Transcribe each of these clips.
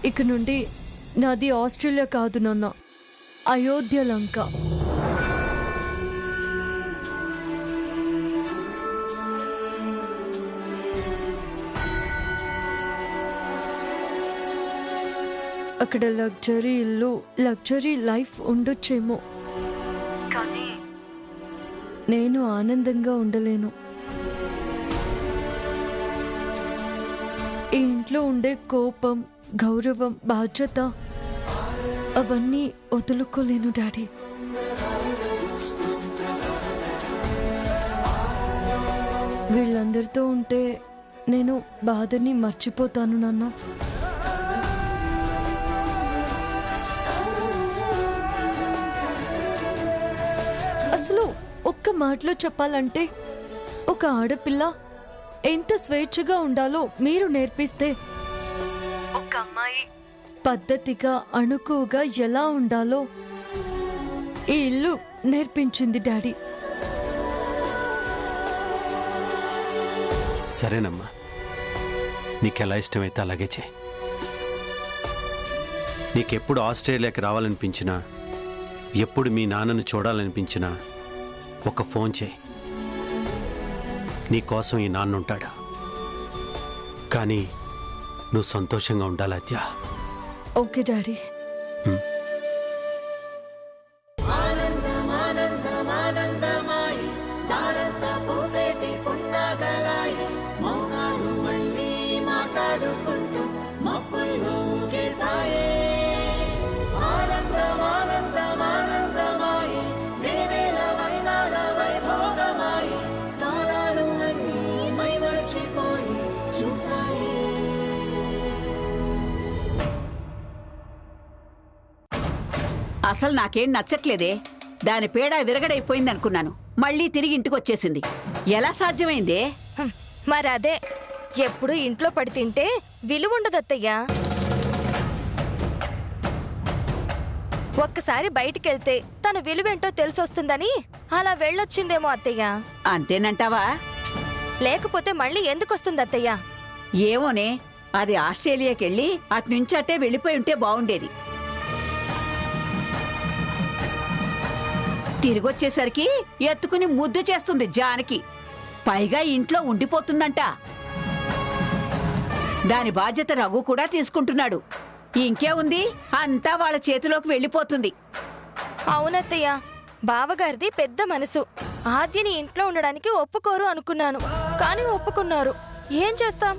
ఇక నుండి నాది ఆస్ట్రేలియా కాదు నాన్న, అయోధ్య లంక. అక్కడ లగ్జరీ ఇల్లు, లగ్జరీ లైఫ్ ఉండొచ్చేమో, కానీ నేను ఆనందంగా ఉండలేను. ఈ ఇంట్లో ఉండే కోపం, గౌరవం, బాధ్యత అవన్నీ వదులుకోలేను డాడీ. వీళ్ళందరితో ఉంటే నేను బాధని మర్చిపోతాను నాన్న. అసలు ఒక్క మాటలో చెప్పాలంటే, ఒక ఆడపిల్ల ఎంత స్వేచ్ఛగా ఉండాలో మీరు నేర్పిస్తే, ఒక అమ్మాయి పద్ధతిగా, అణుకుగా ఎలా ఉండాలో ఈ ఇల్లు నేర్పించింది డాడీ. సరేనమ్మా, నీకెలా ఇష్టమైతే అలాగే చేయి. నీకెప్పుడు ఆస్ట్రేలియాకి రావాలనిపించినా, ఎప్పుడు మీ నాన్నను చూడాలనిపించినా ఒక ఫోన్ చేయి. నీకోసం ఈ నాన్న ఉంటాడు. కానీ నువ్వు సంతోషంగా ఉండాలి అత్య. Okay daddy. అసలు నాకేం నచ్చట్లేదే. దాని పేడ విరగడైపోయిందనుకున్నాను, మళ్ళీ తిరిగి ఇంటికొచ్చేసింది. ఎలా సాధ్యమైందే? మరదే, ఎప్పుడు ఇంట్లో పడి తింటే విలువుండదత్తయ్యా. ఒక్కసారి బయటికెళ్తే తన విలువేంటో తెలిసొస్తుందని అలా వెళ్ళొచ్చిందేమో అత్తయ్యా. అంతేనంటావా? లేకపోతే మళ్ళీ ఎందుకొస్తుంది అత్తయ్యా? ఏమోనే, అది ఆస్ట్రేలియాకెళ్ళి అట్నుంచి అట్టే వెళ్ళిపోయి ఉంటే బాగుండేది. తిరిగొచ్చేసరికి ఎత్తుకుని ముద్దు చేస్తుంది జానకి. పైగా ఇంట్లో ఉండిపోతుందంట. దాని బాధ్యత రఘు కూడా తీసుకుంటున్నాడు. ఇంకే ఉంది, అంతా వాళ్ళ చేతిలోకి వెళ్ళిపోతుంది. అవునత్తయ్య, బావగారిది పెద్ద మనసు. ఆద్యని ఇంట్లో ఉండడానికి ఒప్పుకోరు అనుకున్నాను, కానీ ఒప్పుకున్నారు. ఏం చేస్తాం,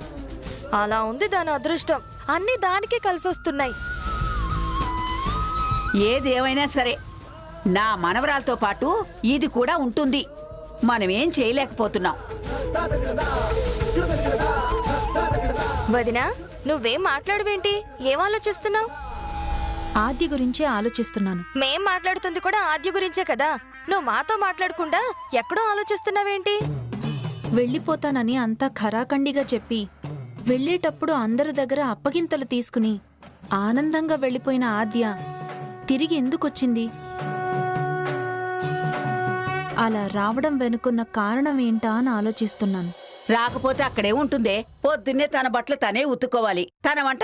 అలా ఉంది దాని అదృష్టం. అన్నీ దానికే కలిసొస్తున్నాయి. ఏదేమైనా సరే, నా మనవరాలతో పాటు ఇది కూడా ఉంటుంది. మనమేం చేయలేకపోతున్నాం. వదినా, నువ్వేం మాట్లాడవేంటి? ఏం ఆలోచిస్తున్నావు? ఆద్య గురించే ఆలోచిస్తున్నాను. మేం మాట్లాడుతుంది కూడా ఆద్య గురించే కదా. నువ్వు మాతో మాట్లాడకుండా ఎక్కడో ఆలోచిస్తున్నావేంటి? వెళ్ళిపోతానని అంతా ఖరాఖండిగా చెప్పి, వెళ్ళేటప్పుడు అందరి దగ్గర అప్పగింతలు తీసుకుని ఆనందంగా వెళ్ళిపోయిన ఆద్య తిరిగి ఎందుకొచ్చింది? అలా రావడం వెనుకున్న కారణం ఏంటా అని ఆలోచిస్తున్నాను. రాకపోతే అక్కడే ఉంటుందే. పొద్దున్నే తన బట్టలు తనే ఉతుక్కోవాలి, తన వంట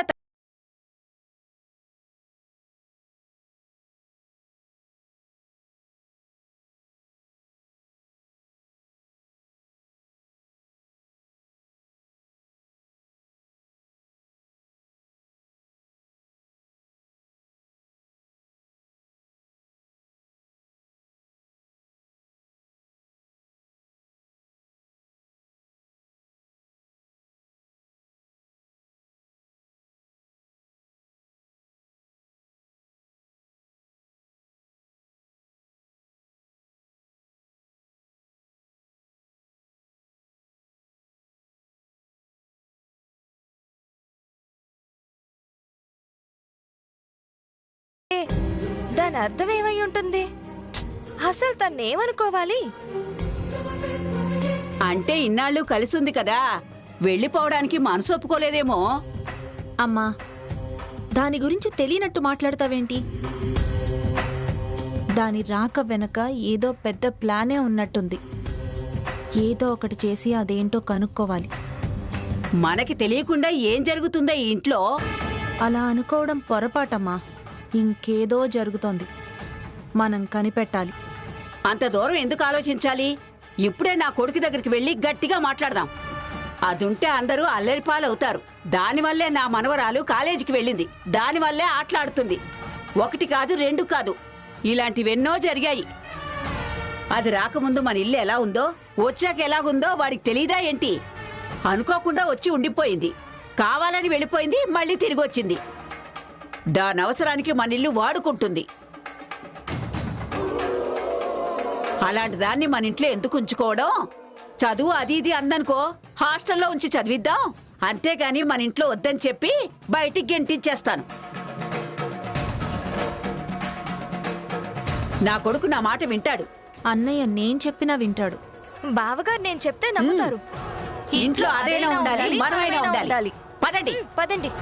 దాని అర్థం ఏమై ఉంటుంది? అసలు తన్నేమనుకోవాలి? అంటే ఇన్నాళ్ళు కలిసుంది కదా, వెళ్ళిపోవడానికి మనసు ఒప్పుకోలేదేమో. అమ్మా, దాని గురించి తెలియనట్టు మాట్లాడతావేంటి? దాని రాక వెనక ఏదో పెద్ద ప్లానే ఉన్నట్టుంది. ఏదో ఒకటి చేసి అదేంటో కనుక్కోవాలి. మనకి తెలియకుండా ఏం జరుగుతుందో ఈ ఇంట్లో? అలా అనుకోవడం పొరపాటమ్మా. ఇంకేదో జరుగుతోంది. మనం కనిపెట్టాలి. అంత దూరం ఎందుకు ఆలోచించాలి? ఇప్పుడే నా కొడుకు దగ్గరికి వెళ్ళి గట్టిగా మాట్లాడదాం. అదుంటే అందరూ అల్లరిపాలవుతారు. దానివల్లే నా మనవరాలు కాలేజీకి వెళ్ళింది. దానివల్లే ఆటలాడుతుంది. 1 కాదు 2 కాదు, ఇలాంటివెన్నో జరిగాయి. అది రాకముందు మన ఇల్లు ఎలా ఉందో, వచ్చాక ఎలాగుందో వాడికి తెలీదా ఏంటి? అనుకోకుండా వచ్చి ఉండిపోయింది, కావాలని వెళ్ళిపోయింది, మళ్ళీ తిరిగి వచ్చింది. దాని అవసరానికి మన ఇల్లు వాడుకుంటుంది. అలాంటి దాన్ని మన ఇంట్లో ఎందుకు ఉంచుకోవడం? చదువు అది ఇది అందనుకో, హాస్టల్లో ఉంచి చదివిద్దాం. అంతేగాని మన ఇంట్లో వద్దని చెప్పి బయటికి గెంటించేస్తాను. నా కొడుకు నా మాట వింటాడు. అన్నయ్య నేను చెప్పినా వింటాడు. బావగారు నేను చెప్తే నమ్ముతారు. ఇంట్లో అదైనా ఉండాలి, మనమైనా ఉండాలి. పదండి. పదండి.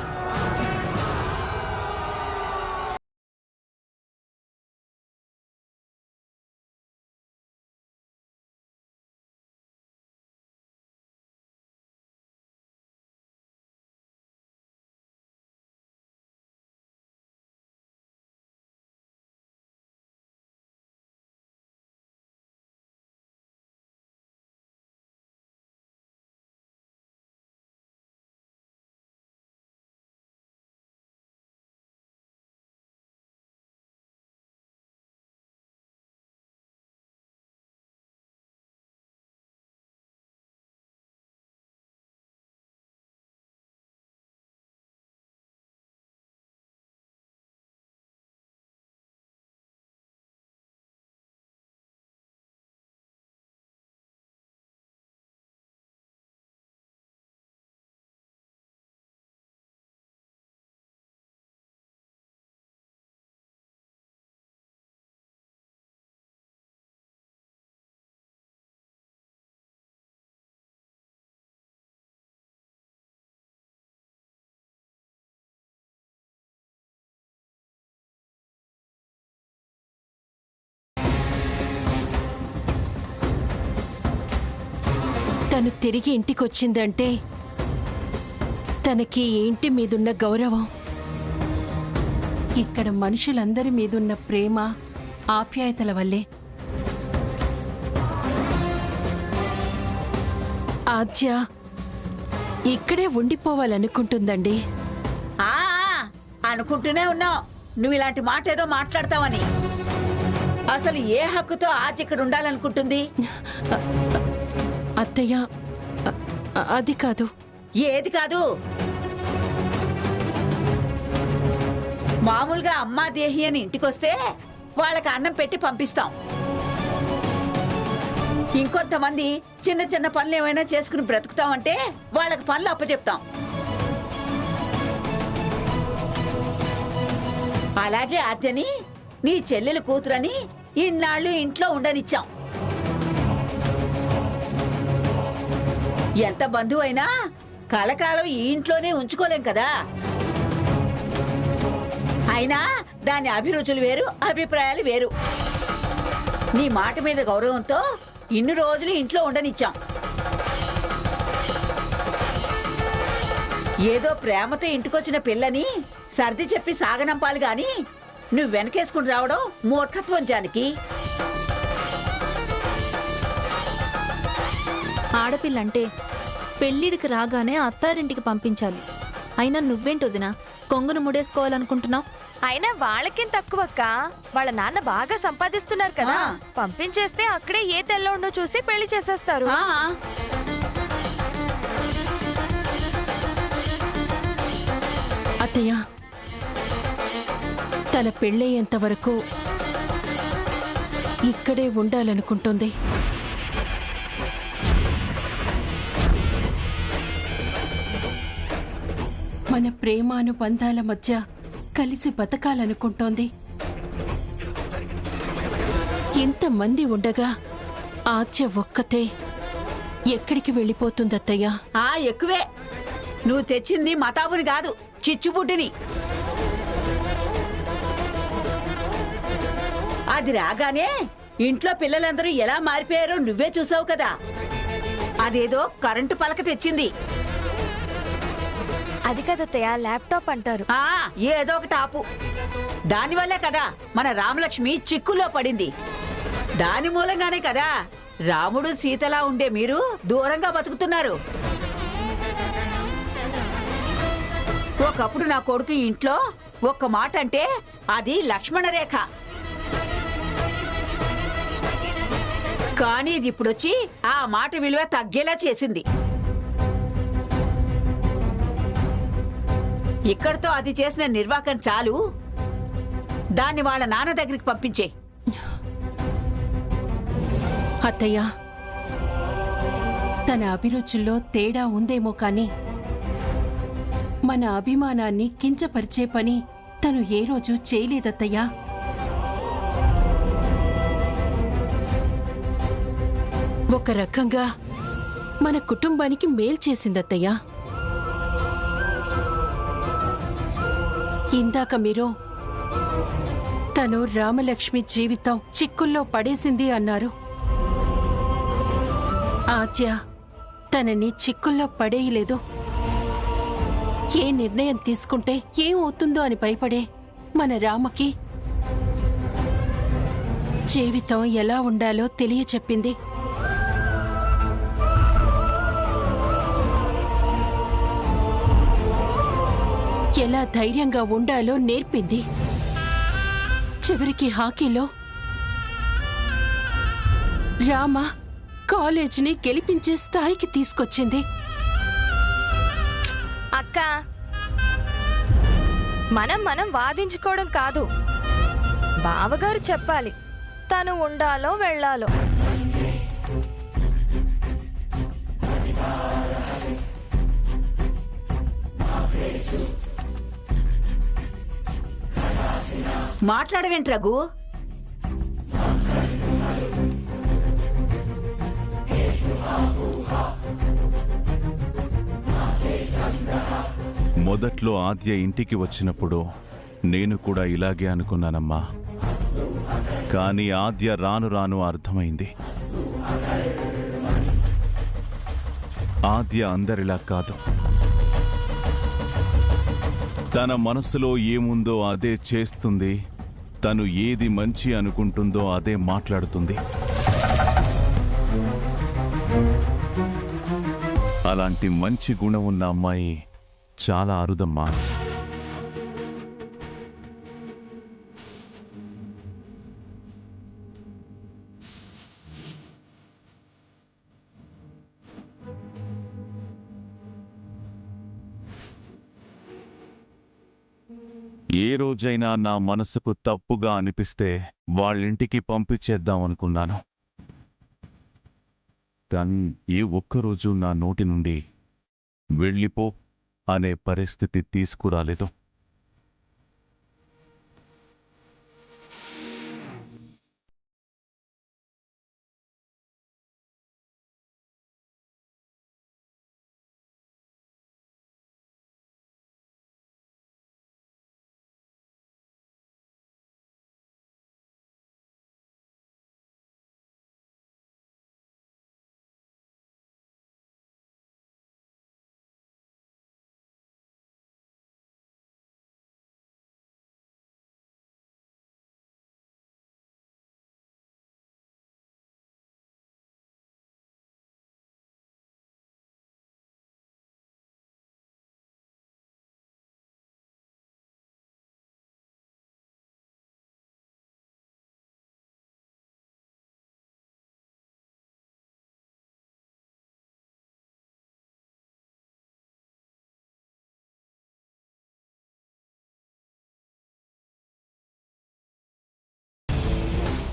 తను తిరిగి ఇంటికొచ్చిందంటే తనకి ఇంటి మీదున్న గౌరవం, ఇక్కడ మనుషులందరి మీదున్న ప్రేమ ఆప్యాయతల వల్లే. ఆద్య ఇక్కడే ఉండిపోవాలనుకుంటుందండి. ఆ అనుకుంటూనే ఉన్నావు నువ్వు ఇలాంటి మాట ఏదో మాట్లాడతావని. అసలు ఏ హక్కుతో ఆచి ఇక్కడ ఉండాలనుకుంటుంది? అత్తయ్య అది కాదు. ఏది కాదు? మామూలుగా అమ్మా దేహి అని ఇంటికొస్తే వాళ్ళకి అన్నం పెట్టి పంపిస్తాం. ఇంకొంతమంది చిన్న చిన్న పనులు ఏమైనా చేసుకుని బ్రతుకుతామంటే వాళ్ళకి పనులు అప్పచెప్తాం. అలాగే ఆద్యని నీ చెల్లెలు కూతురని ఇన్నాళ్ళు ఇంట్లో ఉండనిచ్చాం. ఎంత బంధువు అయినా కలకాలం ఈ ఇంట్లోనే ఉంచుకోలేం కదా. అయినా దాని అభిరుచులు వేరు, అభిప్రాయాలు వేరు. నీ మాట మీద గౌరవంతో ఇన్ని రోజులు ఇంట్లో ఉండనిచ్చాం. ఏదో ప్రేమతో ఇంటికొచ్చిన పిల్లని సర్ది చెప్పి సాగనంపాలి గాని నువ్వు వెనకేసుకుని రావడం మూర్ఖత్వం జానకి. ఆడపిల్లంటే పెళ్ళిడికి రాగానే అత్తారింటికి పంపించాలి. అయినా నువ్వేంటి వదినా కొంగును ముడేసుకోవాలనుకుంటున్నావు? అయినా వాళ్ళకేం తక్కువక్క, వాళ్ళ నాన్న బాగా సంపాదిస్తున్నారు కదా. పంపించేస్తే అక్కడే ఏ తెల్లోండో చూసి పెళ్లి చేసేస్తారు. అత్తయ్య తన పెళ్ళయ్యేంత వరకు ఇక్కడే ఉండాలనుకుంటుంది. మన ప్రేమానుబంధాల మధ్య కలిసి బతకాలనుకుంటోంది. ఇంతమంది ఉండగా ఆద్య ఒక్కతే ఎక్కడికి వెళ్ళిపోతుందత్తయ్యా? ఎక్కువే. నువ్వు తెచ్చింది మతాబుని కాదు, చిచ్చుబుడ్డిని. అది రాగానే ఇంట్లో పిల్లలందరూ ఎలా మారిపోయారో నువ్వే చూసావు కదా. అదేదో కరెంటు పలక తెచ్చింది. అది కదత్తయ్య, ల్యాప్టాప్ అంటారు. ఏదో ఒకటి ఆపు. దానివల్లే కదా మన రామలక్ష్మి చిక్కుల్లో పడింది. దాని మూలంగానే కదా రాముడు సీతలా ఉండే మీరు దూరంగా బతుకుతున్నారు. ఒకప్పుడు నా కొడుకు ఇంట్లో ఒక్క మాట అంటే అది లక్ష్మణ రేఖ. కానీ ఇది ఇప్పుడొచ్చి ఆ మాట విలువ తగ్గేలా చేసింది. ఇక్కడితో అది చేసిన నిర్వాకం చాలు. దాన్ని వాళ్ళ నాన్న దగ్గరికి పంపించే. అత్తయ్య, తన అభిరుచుల్లో తేడా ఉందేమో కాని మన అభిమానాన్ని కించపరిచే పని తను ఏ రోజు చేయలేదత్తయ్యా. ఒక రకంగా మన కుటుంబానికి మేలు చేసిందత్తయ్యా. ఇందాక మీరు తను రామలక్ష్మి జీవితం చిక్కుల్లో పడేసింది అన్నారు. ఆద్య తనని చిక్కుల్లో పడేయలేదు. ఏ నిర్ణయం తీసుకుంటే ఏమవుతుందో అని భయపడే మన రామకి జీవితం ఎలా ఉండాలో తెలియచెప్పింది. ఎలా ధైర్యంగా ఉండాలో నేర్పింది. చివరికి హాకీలో రామ కాలేజీని గెలిపించే స్థాయికి తీసుకొచ్చింది. అక్క, మనం వాదించుకోవడం కాదు, బావగారు చెప్పాలి తను ఉండాలో వెళ్ళాలో. మాట్లాడవేంటి రఘు? మొదట్లో ఆద్య ఇంటికి వచ్చినప్పుడు నేను కూడా ఇలాగే అనుకున్నానమ్మా. కానీ ఆద్య రాను రాను అర్థమైంది. ఆద్య అందరిలా కాదు. తన మనసులో ఏముందో అదే చేస్తుంది. తను ఏది మంచి అనుకుంటుందో అదే మాట్లాడుతుంది. అలాంటి మంచి గుణం ఉన్న అమ్మాయి చాలా అరుదమ్మా. ఏ రోజైనా నా మనసుకు తప్పుగా అనిపిస్తే వాళ్ళింటికి పంపించేద్దామనుకున్నాను. కానీ ఏ ఒక్కరోజు నా నోటి నుండి వెళ్ళిపో అనే పరిస్థితి తీసుకురాలేదు.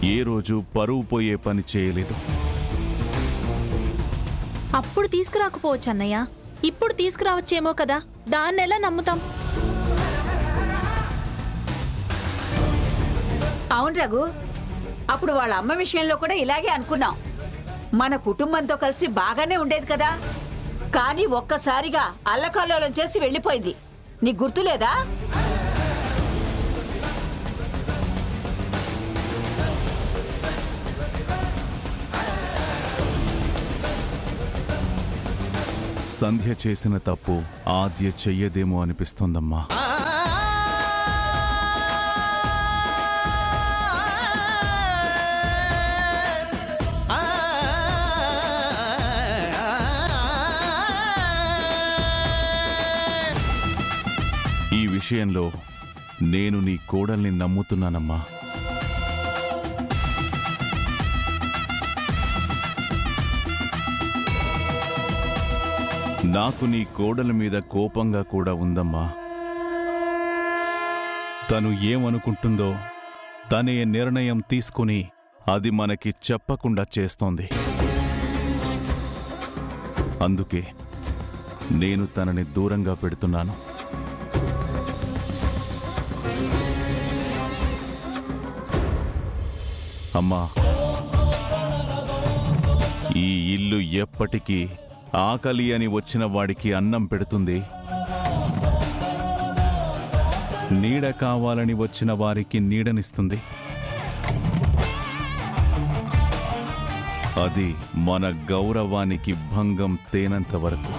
ఏ రోజు పరువు పోయే పని చేయలేదు. అప్పుడు తీసుకురాకపోవచ్చు అన్నయ్య, ఇప్పుడు తీసుకురావచ్చేమో కదా, దాన్నెలా నమ్ముతాం? అవును రఘు, అప్పుడు వాళ్ళ అమ్మ విషయంలో కూడా ఇలాగే అనుకున్నాం. మన కుటుంబంతో కలిసి బాగానే ఉండేది కదా. కానీ ఒక్కసారిగా అల్లకల్లోలం చేసి వెళ్ళిపోయింది. నీకు గుర్తులేదా? సంధ్య చేసిన తప్పు ఆద్య చెయ్యదేమో అనిపిస్తోందమ్మా. ఈ విషయంలో నేను నీ కోడల్ని నమ్ముతున్నానమ్మా. నాకు నీ కోడల మీద కోపంగా కూడా ఉందమ్మా. తను ఏమనుకుంటుందో తనే నిర్ణయం తీసుకుని అది మనకి చెప్పకుండా చేస్తోంది. అందుకే నేను తనని దూరంగా పెడుతున్నాను. అమ్మా, ఈ ఇల్లు ఎప్పటికీ ఆకలి అని వచ్చిన వాడికి అన్నం పెడుతుంది, నీడ కావాలని వచ్చిన వారికి నీడనిస్తుంది. అది మన గౌరవానికి భంగం తేనంత వరకు.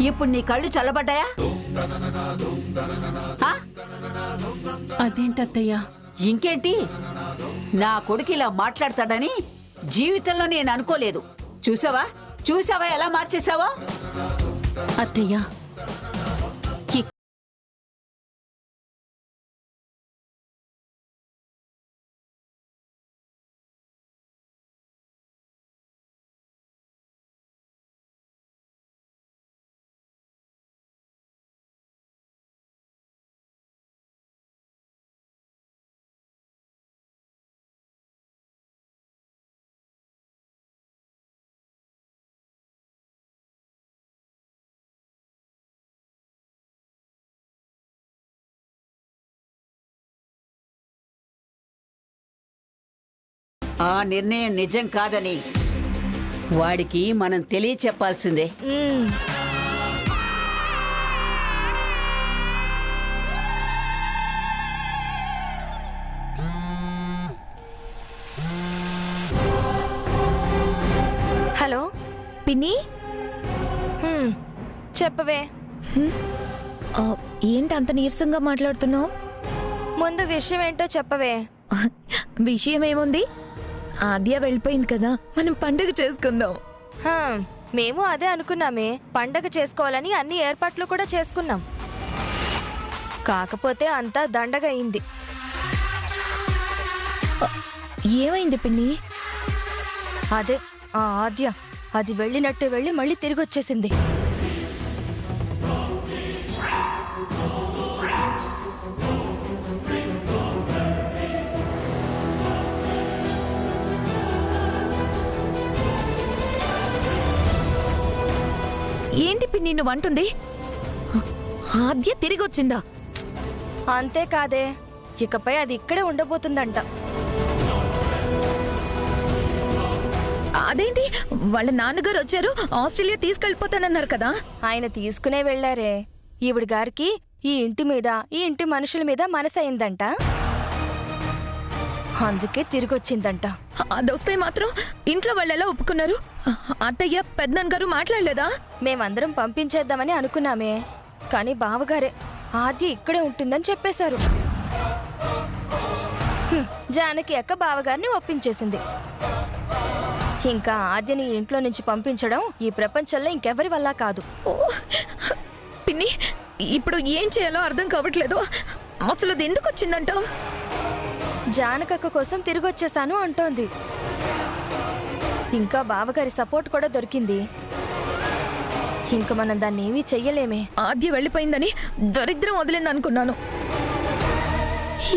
ఇప్పుడు నీ కళ్ళు చల్లబడ్డాయా? అదేంటత్తయ్యా? ఇంకేంటి, నా కొడుకు ఇలా మాట్లాడతాడని జీవితంలో నేను అనుకోలేదు. చూసావా చూసావా ఎలా మార్చేశావో? అత్తయ్యా, ఆ నిర్ణయం నిజం కాదని వాడికి మనం తెలియచెప్పాల్సిందే. హలో పిన్ని, చెప్పవే. ఏంటి అంత నీరసంగా మాట్లాడుతున్నావు? ముందు విషయం ఏంటో చెప్పవే. విషయం ఏముంది, ఆద్య వెళ్ళిపోయింది కదా, మనం పండుగ చేసుకుందాం. మేము అదే అనుకున్నామే. పండగ చేసుకోవాలని అన్ని ఏర్పాట్లు కూడా చేసుకున్నాం. కాకపోతే అంతా దండగా అయింది. ఏమైంది పిన్ని? అదే ఆ ఆద్య అది వెళ్ళినట్టు వెళ్ళి మళ్ళీ తిరిగి వచ్చేసింది. ఏంటి పిన్ని నువ్వు అంటుంది? ఆద్య తిరిగి వచ్చిందా? అంతేకాదే, ఇకపై అది ఇక్కడే ఉండబోతుందంట. అదేంటి, వాళ్ళ నాన్నగారు వచ్చారు, ఆస్ట్రేలియా తీసుకెళ్ళిపోతానన్నారు కదా. ఆయన తీసుకునే వెళ్లారే. ఈవిడ గారికి ఈ ఇంటి మీద ఈ ఇంటి మనుషుల మీద మనసైందంట, అందుకే తిరిగొచ్చిందంట. అదొస్తే మాత్రం ఇంట్లో వాళ్ళు ఎలా ఒప్పుకున్నారు? అత్తయ్య పెద్దనాన్న గారు మాట్లాడలేదా? మేమందరం పంపించేద్దామని అనుకున్నామే, కానీ బావగారే ఆద్య ఇక్కడే ఉంటుందని చెప్పేశారు. జానకి అక్క బావగారిని ఒప్పించేసింది. ఇంకా ఆద్యని ఇంట్లో నుంచి పంపించడం ఈ ప్రపంచంలో ఇంకెవరి వల్ల కాదు. పిన్ని, ఇప్పుడు ఏం చేయాలో అర్థం కావట్లేదు. అసలు అది ఎందుకు వచ్చిందంటావు? జానకక్క కోసం తిరిగొచ్చేసాను అంటోంది. ఇంకా బావగారి సపోర్ట్ కూడా దొరికింది. ఇంక మనం దాన్ని ఏమీ చెయ్యలేమే. ఆద్య వెళ్ళిపోయిందని దరిద్రం వదిలిందనుకున్నాను,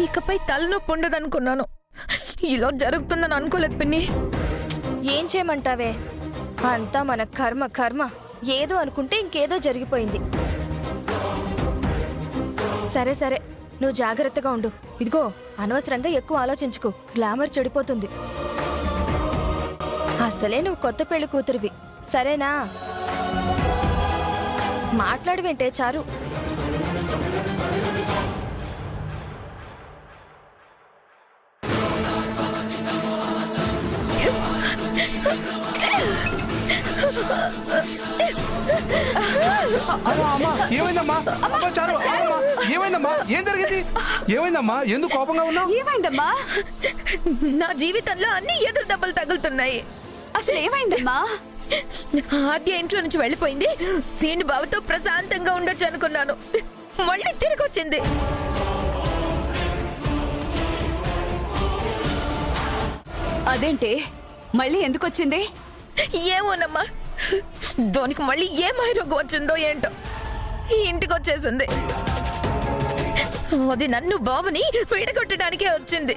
ఇకపై తలనొప్పి ఉండదనుకున్నాను. ఇలా జరుగుతుందని అనుకోలేదు పిన్ని. ఏం చేయమంటావే, అంతా మన కర్మ కర్మ. ఏదో అనుకుంటే ఇంకేదో జరిగిపోయింది. సరే సరే, నువ్వు జాగ్రత్తగా ఉండు. ఇదిగో, అనవసరంగా ఎక్కువ ఆలోచించుకో, గ్లామర్ చెడిపోతుంది. అసలే నువ్వు కొత్త పెళ్లి కూతురివి, సరేనా? మాట్లాడి వింటే చారు. ఏమైందమ్మా? అమ్మా చారు, అమ్మా, ఏమైందమ్మా? ఏం జరిగింది? ఏమైందమ్మా? ఎందుకు కోపంగా ఉన్నావు? ఏమైందమ్మా? నా జీవితంలో అన్ని ఎదురు దెబ్బలు తగులుతున్నాయి. అసలు ఏమైందమ్మా? ఆద్య ఇంట్లో నుంచి వెళ్ళిపోయింది. సీను బావతో ప్రశాంతంగా ఉండొచ్చు అనుకున్నాను. మళ్ళీ తిరిగి వచ్చింది. అదేంటి మళ్ళీ ఎందుకు వచ్చింది? ఏమోనమ్మా, దానికి మళ్ళీ ఏ మైరోగం వచ్చిందో ఏంటో ఈ ఇంటికి వచ్చేసింది. అది నన్ను బావని విడగొట్టడానికే వచ్చింది.